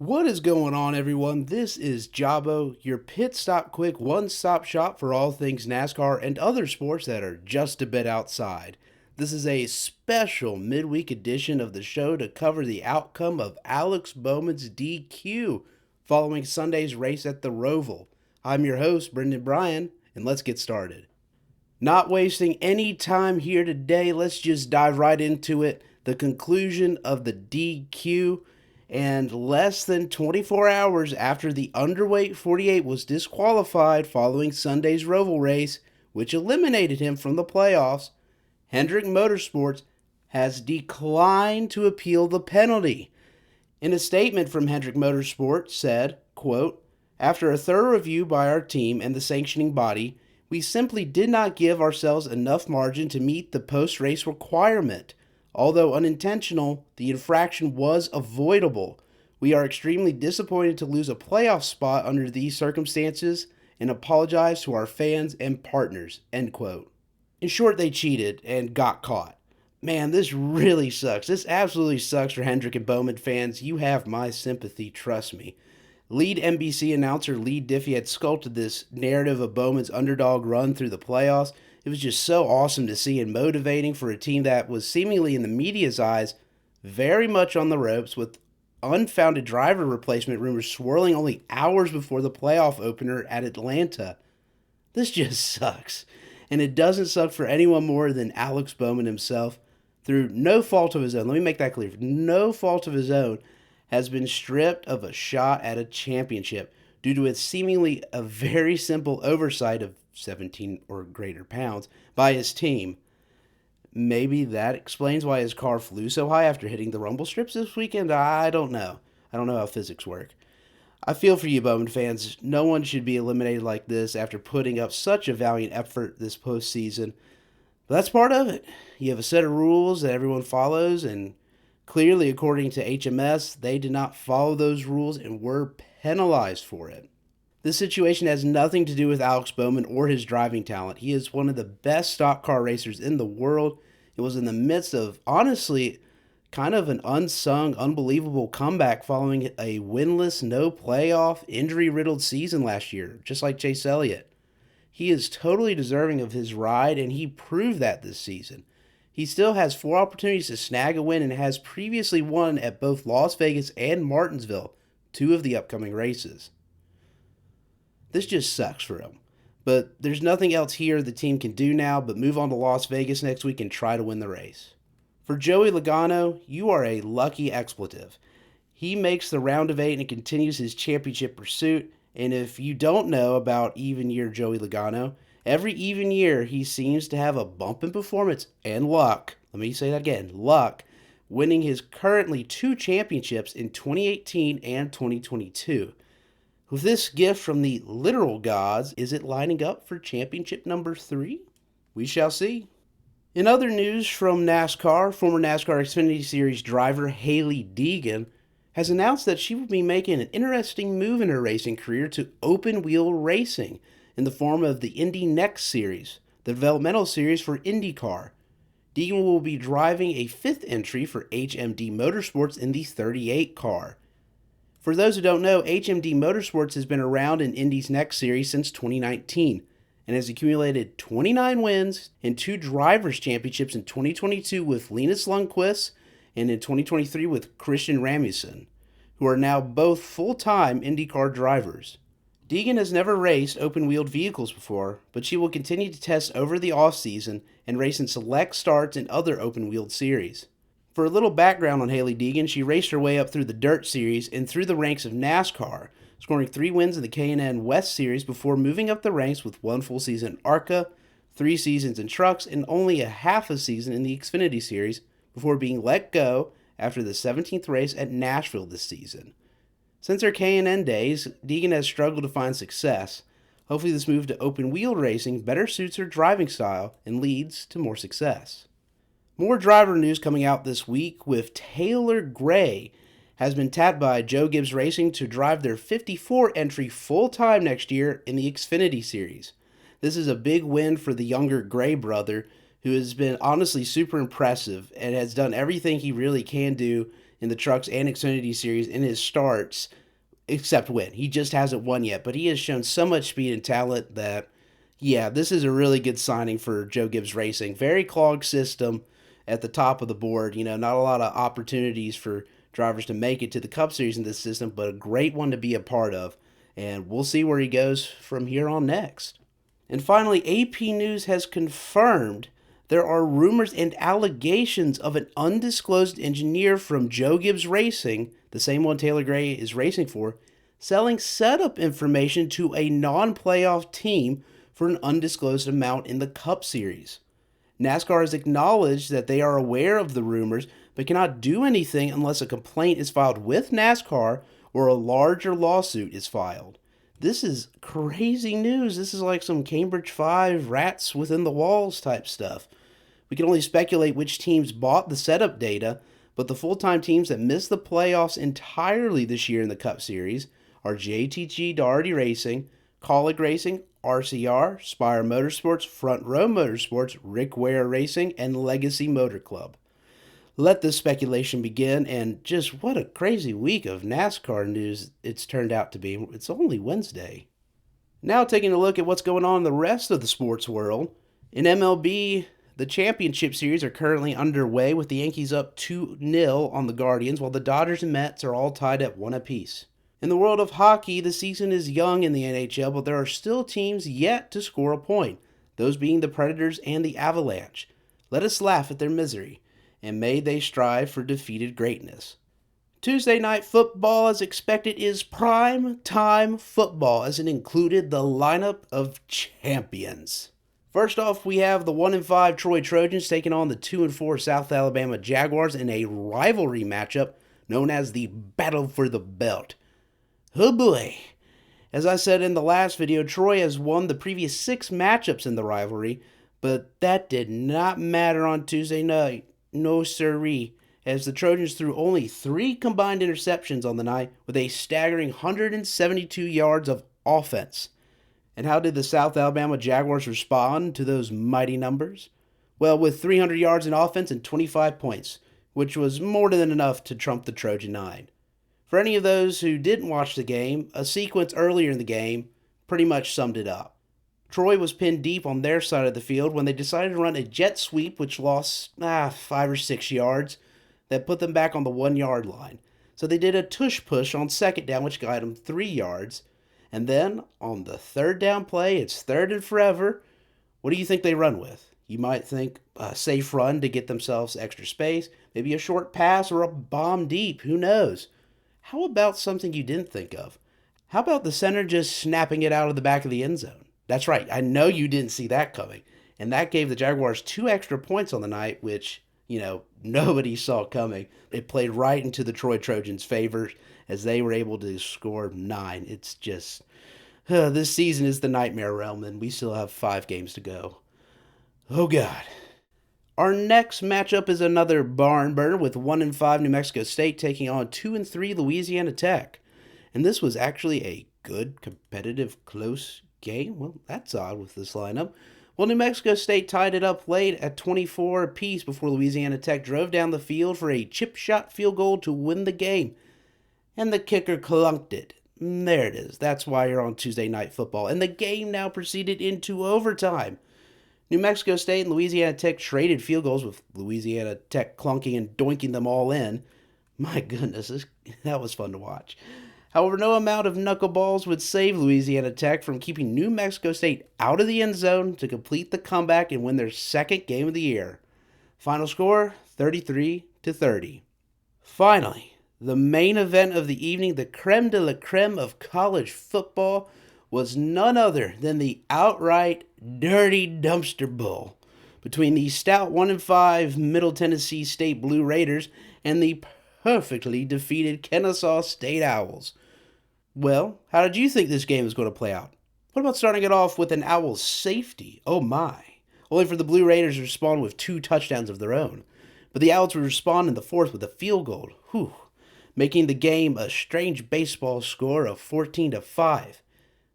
What is going on, everyone? This is JABO, your pit stop quick one-stop shop for all things NASCAR and other sports that are just a bit outside. This is a special midweek edition of the show to cover the outcome of Alex Bowman's DQ following Sunday's race at the Roval. I'm your host, Brendan Bryan, and let's get started. Not wasting any time here today, let's just dive right into it. The conclusion of the DQ. And less than 24 hours after the underweight 48 was disqualified following Sunday's Roval race, which eliminated him from the playoffs, Hendrick Motorsports has declined to appeal the penalty. In a statement from Hendrick Motorsports said, quote, "After a thorough review by our team and the sanctioning body, we simply did not give ourselves enough margin to meet the post-race requirement. Although unintentional, the infraction was avoidable. We are extremely disappointed to lose a playoff spot under these circumstances and apologize to our fans and partners." End quote. In short, they cheated and got caught. Man, this really sucks. This absolutely sucks for Hendrick and Bowman fans. You have my sympathy, trust me. Lead NBC announcer Lee Diffie had sculpted this narrative of Bowman's underdog run through the playoffs. It was just so awesome to see and motivating for a team that was seemingly in the media's eyes very much on the ropes, with unfounded driver replacement rumors swirling only hours before the playoff opener at Atlanta. This just sucks. And it doesn't suck for anyone more than Alex Bowman himself. Through no fault of his own, let me make that clear, no fault of his own, has been stripped of a shot at a championship due to its seemingly a very simple oversight of 17 or greater pounds by his team. Maybe that explains why his car flew so high after hitting the rumble strips this weekend. I don't know. I don't know how physics work. I feel for you, Bowman fans. No one should be eliminated like this after putting up such a valiant effort this postseason. But that's part of it. You have a set of rules that everyone follows, and clearly, according to HMS, they did not follow those rules and were penalized for it. This situation has nothing to do with Alex Bowman or his driving talent. He is one of the best stock car racers in the world. It was in the midst of, honestly, kind of an unsung, unbelievable comeback following a winless, no playoff, injury-riddled season last year, just like Chase Elliott. He is totally deserving of his ride, and he proved that this season. He still has 4 opportunities to snag a win and has previously won at both Las Vegas and Martinsville, 2 of the upcoming races. This just sucks for him. But there's nothing else here the team can do now but move on to Las Vegas next week and try to win the race. For Joey Logano, you are a lucky expletive. He makes the round of 8 and continues his championship pursuit. And if you don't know about even year Joey Logano, every even year he seems to have a bump in performance and luck. Let me say that again, luck, winning his currently 2 championships in 2018 and 2022. With this gift from the literal gods, is it lining up for championship number 3? We shall see. In other news from NASCAR, former NASCAR Xfinity Series driver Hailie Deegan has announced that she will be making an interesting move in her racing career to open-wheel racing in the form of the Indy Next Series, the developmental series for IndyCar. Deegan will be driving a 5th entry for HMD Motorsports in the 38 car. For those who don't know, HMD Motorsports has been around in Indy's Next Series since 2019 and has accumulated 29 wins and 2 drivers' championships in 2022 with Linus Lundqvist and in 2023 with Christian Rasmussen, who are now both full-time IndyCar drivers. Deegan has never raced open-wheeled vehicles before, but she will continue to test over the off-season and race in select starts in other open-wheeled series. For a little background on Hailie Deegan, she raced her way up through the Dirt Series and through the ranks of NASCAR, scoring 3 wins in the K&N West Series before moving up the ranks with 1 full season in ARCA, 3 seasons in trucks, and only a half a season in the Xfinity Series before being let go after the 17th race at Nashville this season. Since her K&N days, Deegan has struggled to find success. Hopefully this move to open-wheel racing better suits her driving style and leads to more success. More driver news coming out this week with Taylor Gray has been tapped by Joe Gibbs Racing to drive their 54 entry full-time next year in the Xfinity Series. This is a big win for the younger Gray brother, who has been honestly super impressive and has done everything he really can do in the Trucks and Xfinity Series in his starts, except win. He just hasn't won yet, but he has shown so much speed and talent that, yeah, this is a really good signing for Joe Gibbs Racing. Very clogged system at the top of the board. Not a lot of opportunities for drivers to make it to the Cup Series in this system, but a great one to be a part of. And we'll see where he goes from here on next. And finally, AP News has confirmed there are rumors and allegations of an undisclosed engineer from Joe Gibbs Racing, the same one Taylor Gray is racing for, selling setup information to a non-playoff team for an undisclosed amount in the Cup Series. NASCAR has acknowledged that they are aware of the rumors, but cannot do anything unless a complaint is filed with NASCAR or a larger lawsuit is filed. This is crazy news. This is like some Cambridge 5 rats within the walls type stuff. We can only speculate which teams bought the setup data, but the full-time teams that missed the playoffs entirely this year in the Cup Series are JTG Daugherty Racing, Colic Racing, RCR, Spire Motorsports, Front Row Motorsports, Rick Ware Racing, and Legacy Motor Club. Let this speculation begin, and just what a crazy week of NASCAR news it's turned out to be. It's only Wednesday. Now taking a look at what's going on in the rest of the sports world. In MLB, the championship series are currently underway with the Yankees up 2-0 on the Guardians, while the Dodgers and Mets are all tied at 1 apiece. In the world of hockey, the season is young in the NHL, but there are still teams yet to score a point, those being the Predators and the Avalanche. Let us laugh at their misery, and may they strive for defeated greatness. Tuesday night football, as expected, is prime time football, as it included the lineup of champions. First off, we have the 1-5 Troy Trojans taking on the 2-4 South Alabama Jaguars in a rivalry matchup known as the Battle for the Belt. Oh boy. As I said in the last video, Troy has won the previous 6 matchups in the rivalry, but that did not matter on Tuesday night. No siree, as the Trojans threw only 3 combined interceptions on the night with a staggering 172 yards of offense. And how did the South Alabama Jaguars respond to those mighty numbers? Well, with 300 yards in offense and 25 points, which was more than enough to trump the Trojan 9. For any of those who didn't watch the game, a sequence earlier in the game pretty much summed it up. Troy was pinned deep on their side of the field when they decided to run a jet sweep which lost 5 or 6 yards that put them back on the 1-yard line. So they did a tush push on second down which got them 3 yards. And then on the third down play, it's third and forever. What do you think they run with? You might think a safe run to get themselves extra space, maybe a short pass or a bomb deep, who knows? How about something you didn't think of? How about the center just snapping it out of the back of the end zone? That's right, I know you didn't see that coming. And that gave the Jaguars 2 extra points on the night, which, nobody saw coming. It played right into the Troy Trojans' favor as they were able to score 9. It's just, this season is the nightmare realm, and we still have 5 games to go. Oh, God. Our next matchup is another barn burner with 1-5 New Mexico State taking on 2-3 Louisiana Tech. And this was actually a good, competitive, close game. Well, that's odd with this lineup. Well, New Mexico State tied it up late at 24 apiece before Louisiana Tech drove down the field for a chip shot field goal to win the game. And the kicker clunked it. There it is. That's why you're on Tuesday Night Football. And the game now proceeded into overtime. New Mexico State and Louisiana Tech traded field goals, with Louisiana Tech clunking and doinking them all in. My goodness, that was fun to watch. However, no amount of knuckleballs would save Louisiana Tech from keeping New Mexico State out of the end zone to complete the comeback and win their second game of the year. Final score, 33-30. Finally, the main event of the evening, the creme de la creme of college football, was none other than the outright dirty dumpster bowl between the stout 1-5 Middle Tennessee State Blue Raiders and the perfectly defeated Kennesaw State Owls. Well, how did you think this game was going to play out? What about starting it off with an Owls safety? Oh my. Only for the Blue Raiders to respond with 2 touchdowns of their own. But the Owls would respond in the fourth with a field goal. Making the game a strange baseball score of 14-5.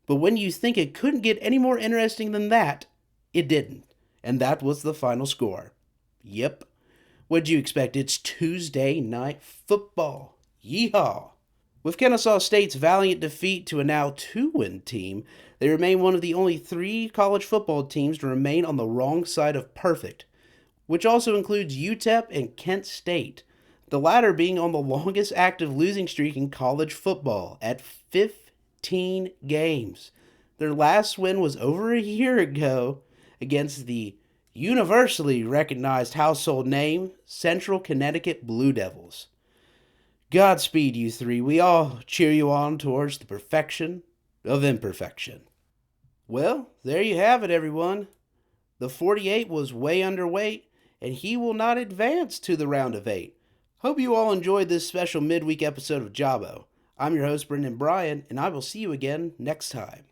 But when you think it couldn't get any more interesting than that, it didn't. And that was the final score. Yep. What'd you expect? It's Tuesday night football. Yeehaw! With Kennesaw State's valiant defeat to a now 2-win team, they remain one of the only 3 college football teams to remain on the wrong side of perfect, which also includes UTEP and Kent State, the latter being on the longest active losing streak in college football at 15 games. Their last win was over a year ago against the universally recognized household name Central Connecticut Blue Devils. Godspeed, you 3. We all cheer you on towards the perfection of imperfection. Well, there you have it, everyone. The 48 was way underweight, and he will not advance to the round of 8. Hope you all enjoyed this special midweek episode of JABO. I'm your host, Brendan Bryan, and I will see you again next time.